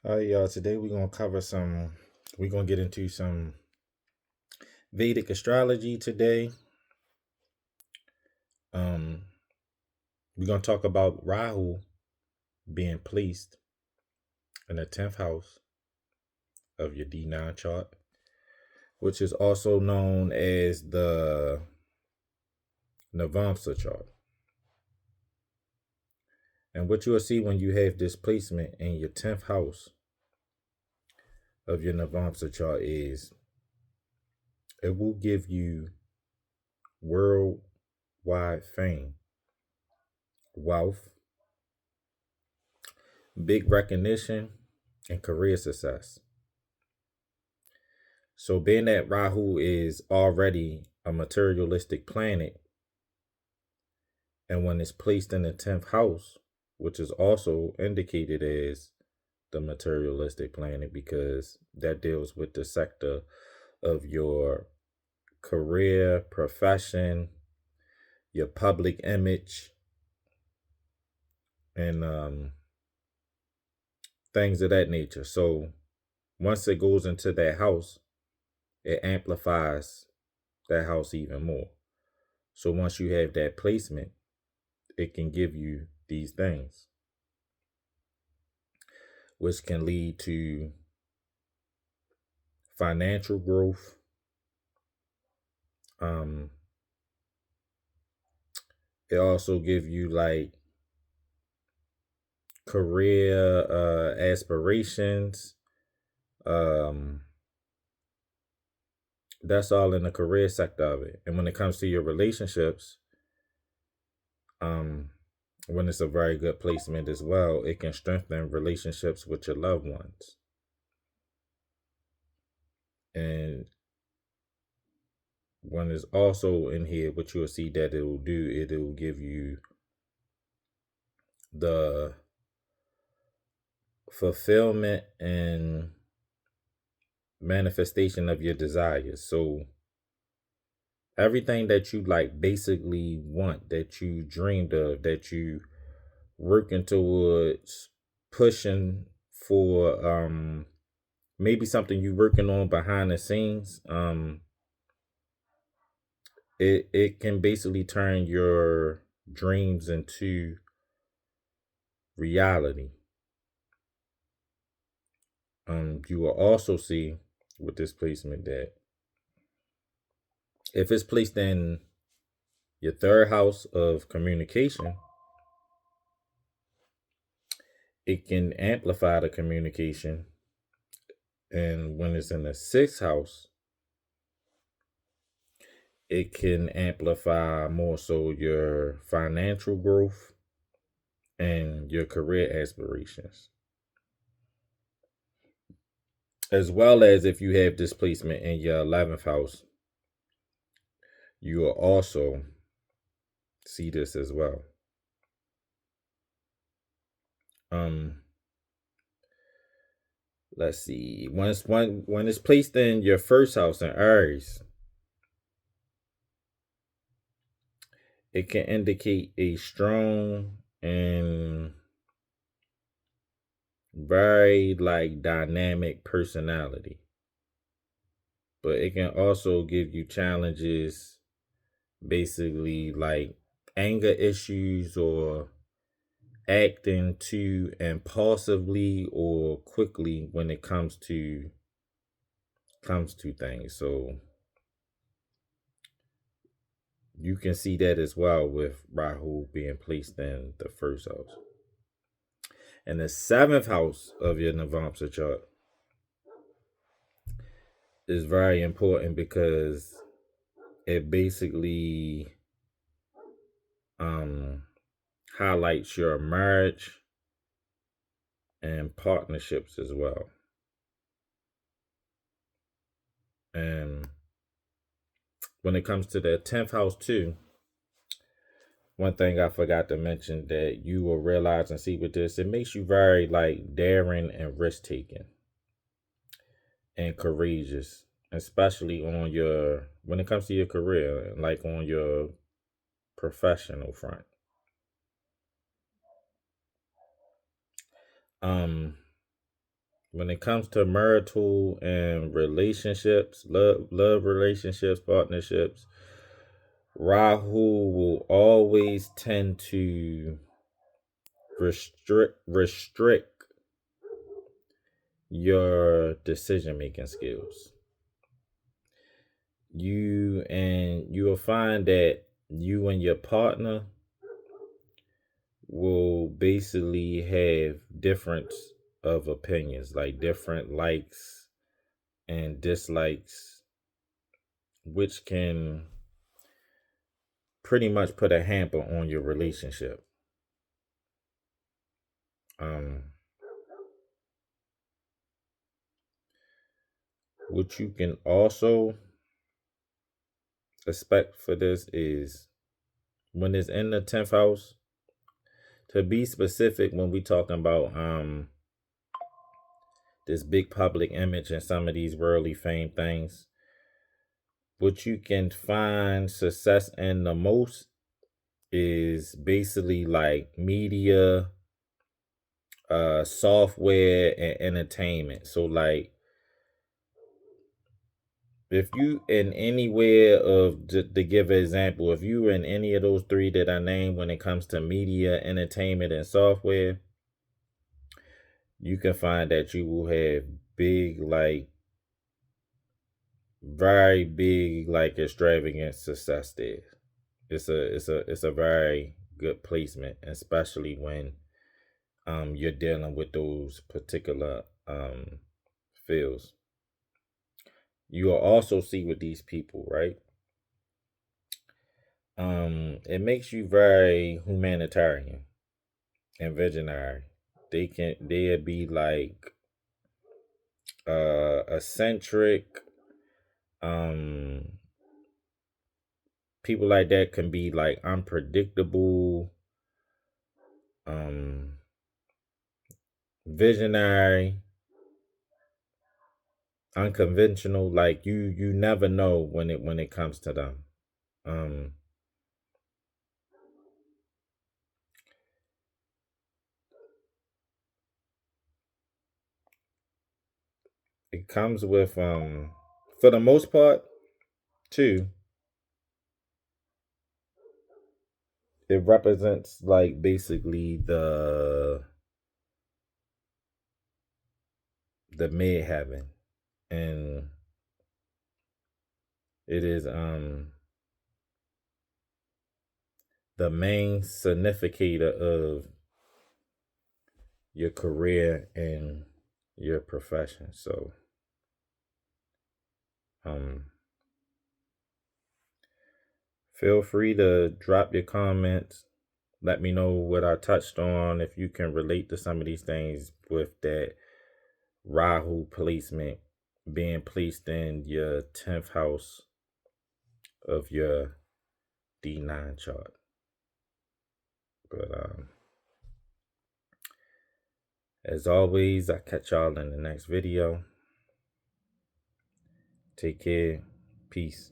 All right, y'all. Today we're gonna get into some Vedic astrology today. Um, we're gonna talk about Rahu being placed in the 10th house of your D9 chart, which is also known as the navasma chart. And what you'll see when you have this placement in your 10th house of your navasma chart is it will give you worldwide fame, wealth, big recognition, and career success. So, being that Rahu is already a materialistic planet, and when it's placed in the 10th house, which is also indicated as the materialistic planet because that deals with the sector of your career, profession, your public image, and things of that nature. So, once it goes into that house, it amplifies that house even more. So once you have that placement, it can give you these things, which can lead to financial growth. Um, it also give you like career aspirations. Um, that's all in the career sector of it. And when it comes to your relationships, um, when it's a very good placement as well, it can strengthen relationships with your loved ones. And when it's also in here, what you'll see that it will do, it will give you the fulfillment and manifestation of your desires. So everything that you like basically want, that you dreamed of, that you working towards, pushing for, maybe something you working on behind the scenes, it can basically turn your dreams into reality. You will also see with this placement that if it's placed in your third house of communication, it can amplify the communication. And when it's in the sixth house, it can amplify more so your financial growth and your career aspirations. As well as if you have this placement in your 11th house, you will also see this as well. Um, let's see. When it's placed in your first house in Aries, it can indicate a strong and very like dynamic personality. But it can also give you challenges, basically like anger issues or acting too impulsively or quickly when it comes to things. So you can see that as well with Rahu being placed in the first house. And the 7th house of your Navamsa chart is very important because it basically um, highlights your marriage and partnerships as well. And when it comes to the 10th house too, one thing I forgot to mention that you will realize and see with this, it makes you very like daring and risk taking and courageous, especially on your when it comes to your career, like on your professional front. Um when it comes to marital and relationships, love relationships, partnerships, Rahu will always tend to restrict your decision making skills. You will find that you and your partner will basically have difference of opinions, like different likes and dislikes, which can pretty much put a hamper on your relationship. What you can also expect for this is when it's in the 10th house, to be specific, when we talking about this big public image and some of these worldly fame things, what you can find success in the most is basically like media, software, and entertainment. So like, if you in anywhere of, to give an example, if you in any of those three that I named, when it comes to media, entertainment, and software, you can find that you will have big, like very big, like extravagant success there. It's a very good placement, especially when you're dealing with those particular fields. You will also see with these people, right? It makes you very humanitarian and visionary. They'll be like eccentric. People like that can be like unpredictable, visionary, unconventional. Like you never know when it comes to them. It comes with for the most part too, it represents like basically the mid heaven, and it is the main significator of your career and your profession. So feel free to drop your comments. Let me know what I touched on, if you can relate to some of these things with that Rahu placement being placed in your 10th house of your D9 chart. But as always, I catch y'all in the next video. Take care. Peace.